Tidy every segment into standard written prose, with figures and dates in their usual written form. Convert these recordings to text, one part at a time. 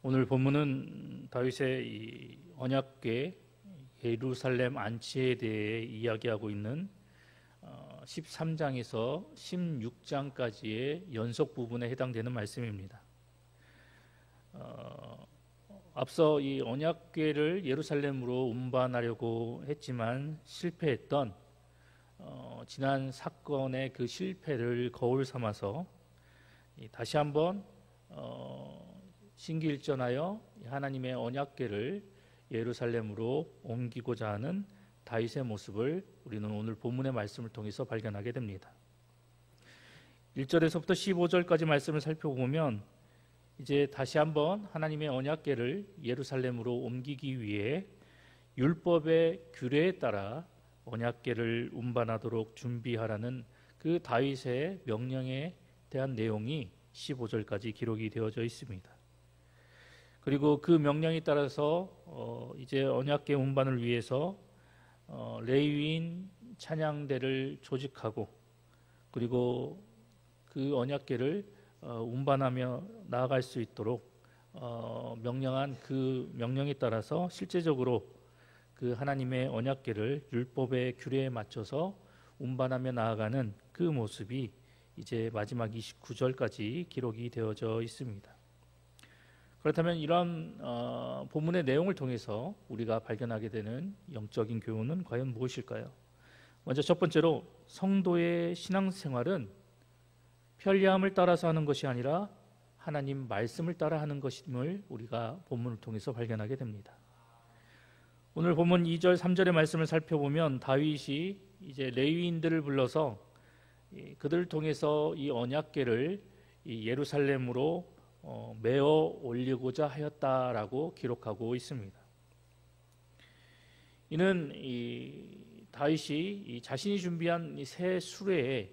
오늘 본문은 다윗의 이 언약궤 예루살렘 안치에 대해 이야기하고 있는 13장에서 16장까지의 연속 부분에 해당되는 말씀입니다. 앞서 이 언약궤를 예루살렘으로 운반하려고 했지만 실패했던 지난 사건의 그 실패를 거울 삼아서 다시 한번 신기일전하여 하나님의 언약궤를 예루살렘으로 옮기고자 하는 다윗의 모습을 우리는 오늘 본문의 말씀을 통해서 발견하게 됩니다. 1절에서부터 15절까지 말씀을 살펴보면 이제 다시 한번 하나님의 언약궤를 예루살렘으로 옮기기 위해 율법의 규례에 따라 언약궤를 운반하도록 준비하라는 그 다윗의 명령에 대한 내용이 15절까지 기록이 되어져 있습니다. 그리고 그 명령에 따라서 이제 언약궤 운반을 위해서 레위인 찬양대를 조직하고 그리고 그 언약궤를 운반하며 나아갈 수 있도록 명령한 그 명령에 따라서 실제적으로 그 하나님의 언약궤를 율법의 규례에 맞춰서 운반하며 나아가는 그 모습이 이제 마지막 29절까지 기록이 되어져 있습니다. 그렇다면 이런 본문의 내용을 통해서 우리가 발견하게 되는 영적인 교훈은 과연 무엇일까요? 먼저 첫 번째로 성도의 신앙생활은 편리함을 따라서 하는 것이 아니라 하나님 말씀을 따라 하는 것임을 우리가 본문을 통해서 발견하게 됩니다. 오늘 본문 2절 3절의 말씀을 살펴보면 다윗이 이제 레위인들을 불러서 그들을 통해서 이 언약궤를 이 예루살렘으로 메어 올리고자 하였다라고 기록하고 있습니다. 이는 다윗이 자신이 준비한 새 수레에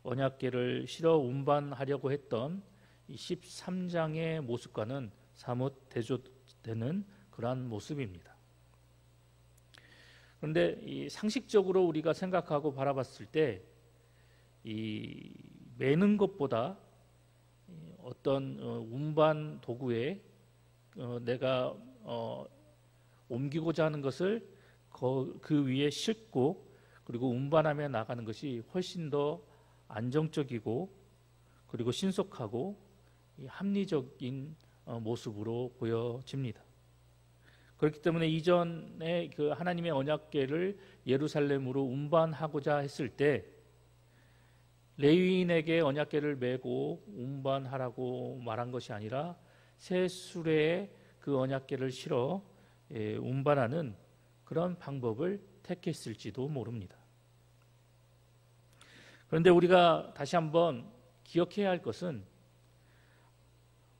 언약궤를 실어 운반하려고 했던 13장의 모습과는 사뭇 대조되는 그러한 모습입니다. 그런데 상식적으로 우리가 생각하고 바라봤을 때 이 매는 것보다 어떤 운반 도구에 내가 옮기고자 하는 것을 그 위에 싣고 그리고 운반하며 나가는 것이 훨씬 더 안정적이고 그리고 신속하고 합리적인 모습으로 보여집니다. 그렇기 때문에 이전에 그 하나님의 언약궤를 예루살렘으로 운반하고자 했을 때 레위인에게 언약궤를 메고 운반하라고 말한 것이 아니라 새 수레에 그 언약궤를 실어 운반하는 그런 방법을 택했을지도 모릅니다. 그런데 우리가 다시 한번 기억해야 할 것은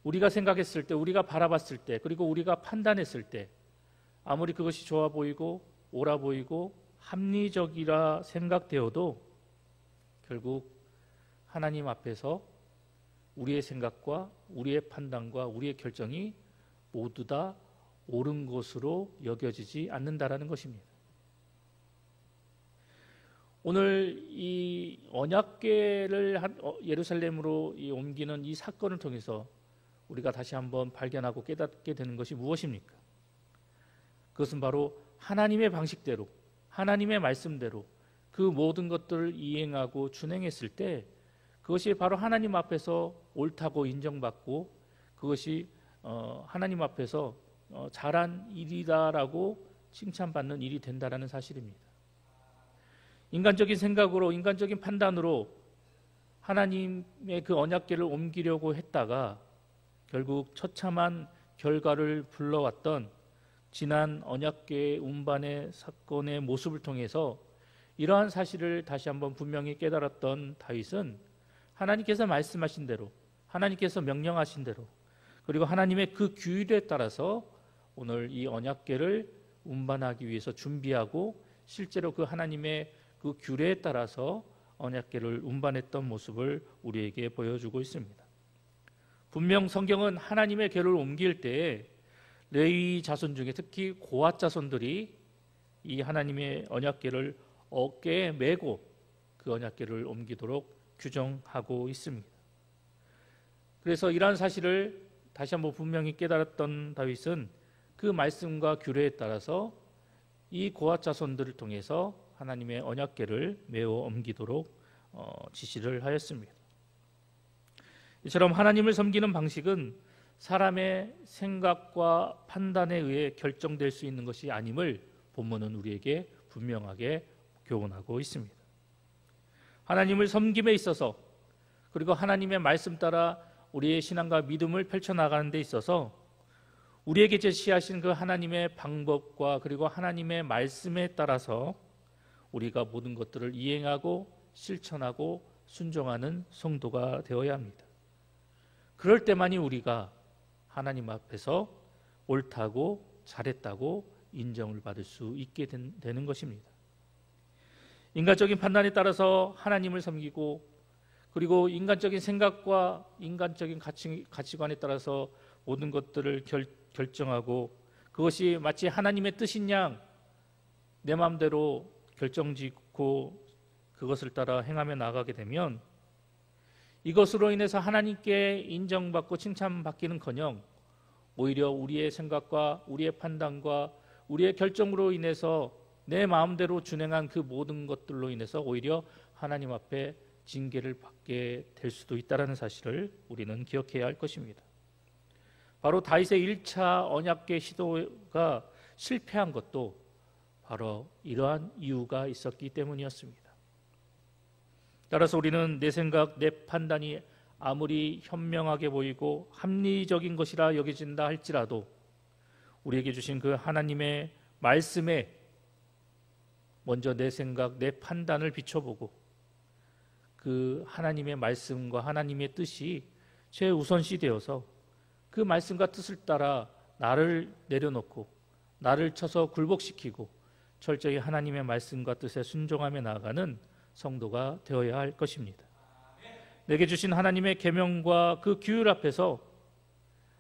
우리가 생각했을 때, 우리가 바라봤을 때, 그리고 우리가 판단했을 때 아무리 그것이 좋아 보이고 옳아 보이고 합리적이라 생각되어도 결국 하나님 앞에서 우리의 생각과 우리의 판단과 우리의 결정이 모두 다 옳은 것으로 여겨지지 않는다라는 것입니다. 오늘 이 언약궤를 예루살렘으로 옮기는 이 사건을 통해서 우리가 다시 한번 발견하고 깨닫게 되는 것이 무엇입니까? 그것은 바로 하나님의 방식대로, 하나님의 말씀대로 그 모든 것들을 이행하고 준행했을 때 그것이 바로 하나님 앞에서 옳다고 인정받고 그것이 하나님 앞에서 잘한 일이다라고 칭찬받는 일이 된다라는 사실입니다. 인간적인 생각으로, 인간적인 판단으로 하나님의 그 언약궤를 옮기려고 했다가 결국 처참한 결과를 불러왔던 지난 언약궤 운반의 사건의 모습을 통해서 이러한 사실을 다시 한번 분명히 깨달았던 다윗은 하나님께서 말씀하신 대로, 하나님께서 명령하신 대로, 그리고 하나님의 그 규율에 따라서 오늘 이 언약궤를 운반하기 위해서 준비하고 실제로 그 하나님의 그 규례에 따라서 언약궤를 운반했던 모습을 우리에게 보여주고 있습니다. 분명 성경은 하나님의 궤를 옮길 때에 레위 자손 중에 특히 고앗 자손들이 이 하나님의 언약궤를 어깨에 메고 그 언약궤를 옮기도록 규정하고 있습니다. 그래서 이러한 사실을 다시 한번 분명히 깨달았던 다윗은 그 말씀과 규례에 따라서 이 고앗 자손들을 통해서 하나님의 언약궤를 메어 옮기도록 지시를 하였습니다. 이처럼 하나님을 섬기는 방식은 사람의 생각과 판단에 의해 결정될 수 있는 것이 아님을 본문은 우리에게 분명하게 교훈하고 있습니다. 하나님을 섬김에 있어서, 그리고 하나님의 말씀 따라 우리의 신앙과 믿음을 펼쳐나가는 데 있어서 우리에게 제시하신 그 하나님의 방법과 그리고 하나님의 말씀에 따라서 우리가 모든 것들을 이행하고 실천하고 순종하는 성도가 되어야 합니다. 그럴 때만이 우리가 하나님 앞에서 옳다고 잘했다고 인정을 받을 수 있게 되는 것입니다. 인간적인 판단에 따라서 하나님을 섬기고, 그리고 인간적인 생각과 인간적인 가치관에 따라서 모든 것들을 결정하고, 그것이 마치 하나님의 뜻인 양 내 마음대로 결정짓고 그것을 따라 행하며 나아가게 되면 이것으로 인해서 하나님께 인정받고 칭찬받기는커녕 오히려 우리의 생각과 우리의 판단과 우리의 결정으로 인해서 내 마음대로 준행한 그 모든 것들로 인해서 오히려 하나님 앞에 징계를 받게 될 수도 있다는 사실을 우리는 기억해야 할 것입니다. 바로 다윗의 1차 언약궤 시도가 실패한 것도 바로 이러한 이유가 있었기 때문이었습니다. 따라서 우리는 내 생각, 내 판단이 아무리 현명하게 보이고 합리적인 것이라 여겨진다 할지라도 우리에게 주신 그 하나님의 말씀에 먼저 내 생각, 내 판단을 비춰보고 그 하나님의 말씀과 하나님의 뜻이 최우선시 되어서 그 말씀과 뜻을 따라 나를 내려놓고 나를 쳐서 굴복시키고 철저히 하나님의 말씀과 뜻에 순종하며 나아가는 성도가 되어야 할 것입니다. 내게 주신 하나님의 계명과 그 규율 앞에서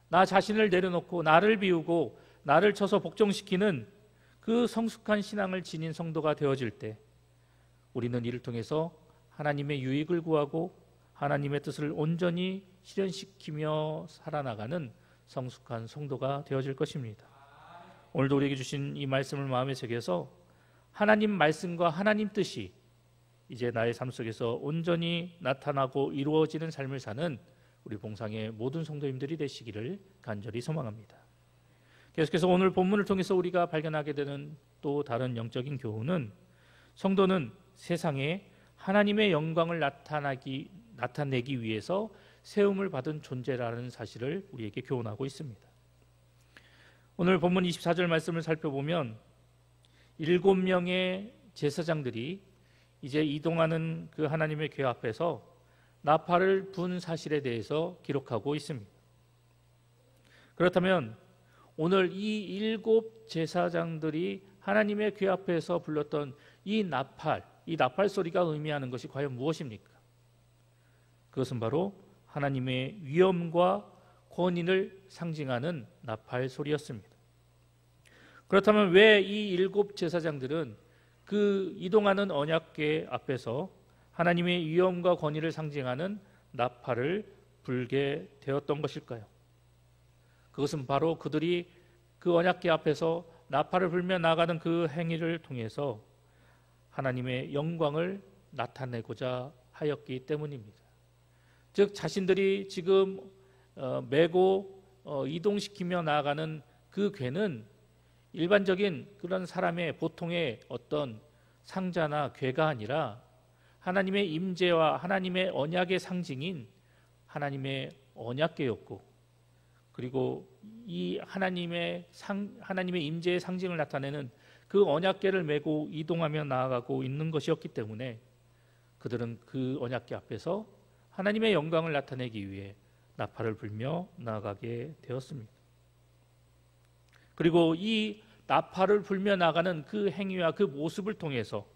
나 자신을 내려놓고 나를 비우고 나를 쳐서 복종시키는 그 성숙한 신앙을 지닌 성도가 되어질 때 우리는 이를 통해서 하나님의 유익을 구하고 하나님의 뜻을 온전히 실현시키며 살아나가는 성숙한 성도가 되어질 것입니다. 오늘도 우리에게 주신 이 말씀을 마음에 새겨서 하나님 말씀과 하나님 뜻이 이제 나의 삶 속에서 온전히 나타나고 이루어지는 삶을 사는 우리 봉상의 모든 성도님들이 되시기를 간절히 소망합니다. 계속해서 오늘 본문을 통해서 우리가 발견하게 되는 또 다른 영적인 교훈은 성도는 세상에 하나님의 영광을 나타내기 위해서 세움을 받은 존재라는 사실을 우리에게 교훈하고 있습니다. 오늘 본문 24절 말씀을 살펴보면 7명의 제사장들이 이제 이동하는 그 하나님의 궤 앞에서 나팔을 분 사실에 대해서 기록하고 있습니다. 그렇다면 오늘 이 7 제사장들이 하나님의 궤 앞에서 불렀던 이 나팔 소리가 의미하는 것이 과연 무엇입니까? 그것은 바로 하나님의 위엄과 권위를 상징하는 나팔 소리였습니다. 그렇다면 왜 이 7 제사장들은 그 이동하는 언약궤 앞에서 하나님의 위엄과 권위를 상징하는 나팔을 불게 되었던 것일까요? 그것은 바로 그들이 그 언약궤 앞에서 나팔을 불며 나가는 그 행위를 통해서 하나님의 영광을 나타내고자 하였기 때문입니다. 즉 자신들이 지금 메고 이동시키며 나아가는 그 궤는 일반적인 그런 사람의 보통의 어떤 상자나 궤가 아니라 하나님의 임재와 하나님의 언약의 상징인 하나님의 언약궤였고, 그리고 이 하나님의 임재의 상징을 나타내는 그 언약궤를 메고 이동하며 나아가고 있는 것이었기 때문에 그들은 그 언약궤 앞에서 하나님의 영광을 나타내기 위해 나팔을 불며 나아가게 되었습니다. 그리고 이 나팔을 불며 나가는 그 행위와 그 모습을 통해서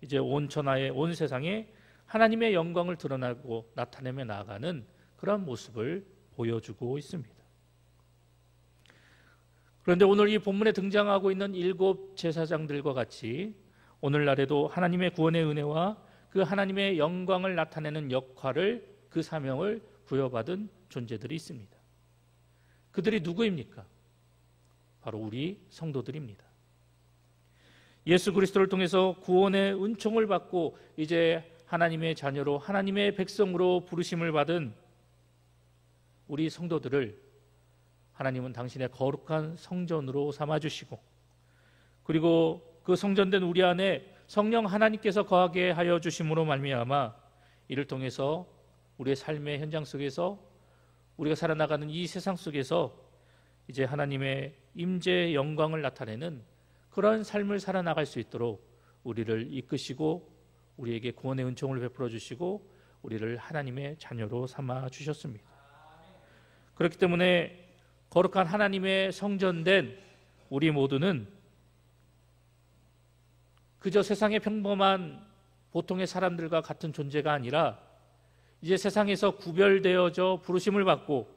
이제 온 천하에 온 세상에 하나님의 영광을 드러나고 나타내며 나아가는 그런 모습을 보여주고 있습니다. 그런데 오늘 이 본문에 등장하고 있는 7 제사장들과 같이 오늘날에도 하나님의 구원의 은혜와 그 하나님의 영광을 나타내는 역할을, 그 사명을 부여받은 존재들이 있습니다. 그들이 누구입니까? 바로 우리 성도들입니다. 예수 그리스도를 통해서 구원의 은총을 받고 이제 하나님의 자녀로 하나님의 백성으로 부르심을 받은 우리 성도들을 하나님은 당신의 거룩한 성전으로 삼아주시고, 그리고 그 성전된 우리 안에 성령 하나님께서 거하게 하여 주심으로 말미암아 이를 통해서 우리의 삶의 현장 속에서 우리가 살아나가는 이 세상 속에서 이제 하나님의 임재의 영광을 나타내는 그런 삶을 살아나갈 수 있도록 우리를 이끄시고 우리에게 구원의 은총을 베풀어 주시고 우리를 하나님의 자녀로 삼아 주셨습니다. 그렇기 때문에 거룩한 하나님의 성전된 우리 모두는 그저 세상의 평범한 보통의 사람들과 같은 존재가 아니라 이제 세상에서 구별되어져 부르심을 받고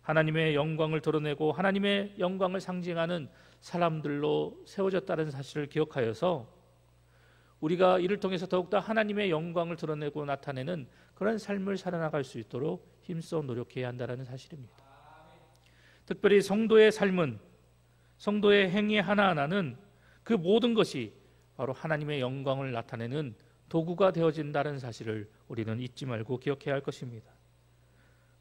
하나님의 영광을 드러내고 하나님의 영광을 상징하는 사람들로 세워졌다는 사실을 기억하여서 우리가 이를 통해서 더욱더 하나님의 영광을 드러내고 나타내는 그런 삶을 살아나갈 수 있도록 힘써 노력해야 한다는 사실입니다. 특별히 성도의 삶은, 성도의 행위 하나하나는 그 모든 것이 바로 하나님의 영광을 나타내는 도구가 되어진다는 사실을 우리는 잊지 말고 기억해야 할 것입니다.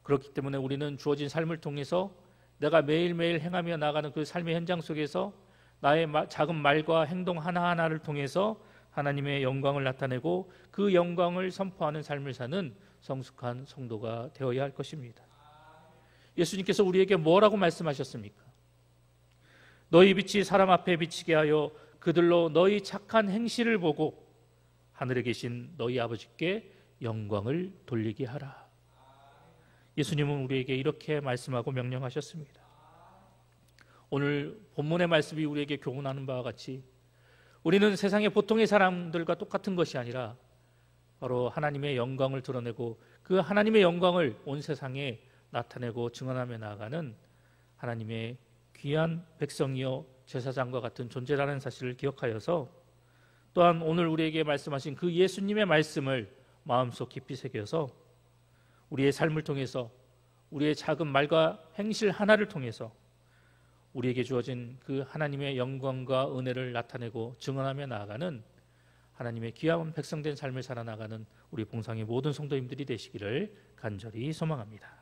그렇기 때문에 우리는 주어진 삶을 통해서 내가 매일매일 행하며 나가는 그 삶의 현장 속에서 나의 작은 말과 행동 하나하나를 통해서 하나님의 영광을 나타내고 그 영광을 선포하는 삶을 사는 성숙한 성도가 되어야 할 것입니다. 예수님께서 우리에게 뭐라고 말씀하셨습니까? 너희 빛이 사람 앞에 비치게 하여 그들로 너희 착한 행실을 보고 하늘에 계신 너희 아버지께 영광을 돌리게 하라. 예수님은 우리에게 이렇게 말씀하고 명령하셨습니다. 오늘 본문의 말씀이 우리에게 교훈하는 바와 같이 우리는 세상의 보통의 사람들과 똑같은 것이 아니라 바로 하나님의 영광을 드러내고 그 하나님의 영광을 온 세상에 나타내고 증언하며 나아가는 하나님의 귀한 백성이요 제사장과 같은 존재라는 사실을 기억하여서 또한 오늘 우리에게 말씀하신 그 예수님의 말씀을 마음속 깊이 새겨서 우리의 삶을 통해서 우리의 작은 말과 행실 하나를 통해서 우리에게 주어진 그 하나님의 영광과 은혜를 나타내고 증언하며 나아가는 하나님의 귀한 백성된 삶을 살아나가는 우리 봉상의 모든 성도님들이 되시기를 간절히 소망합니다.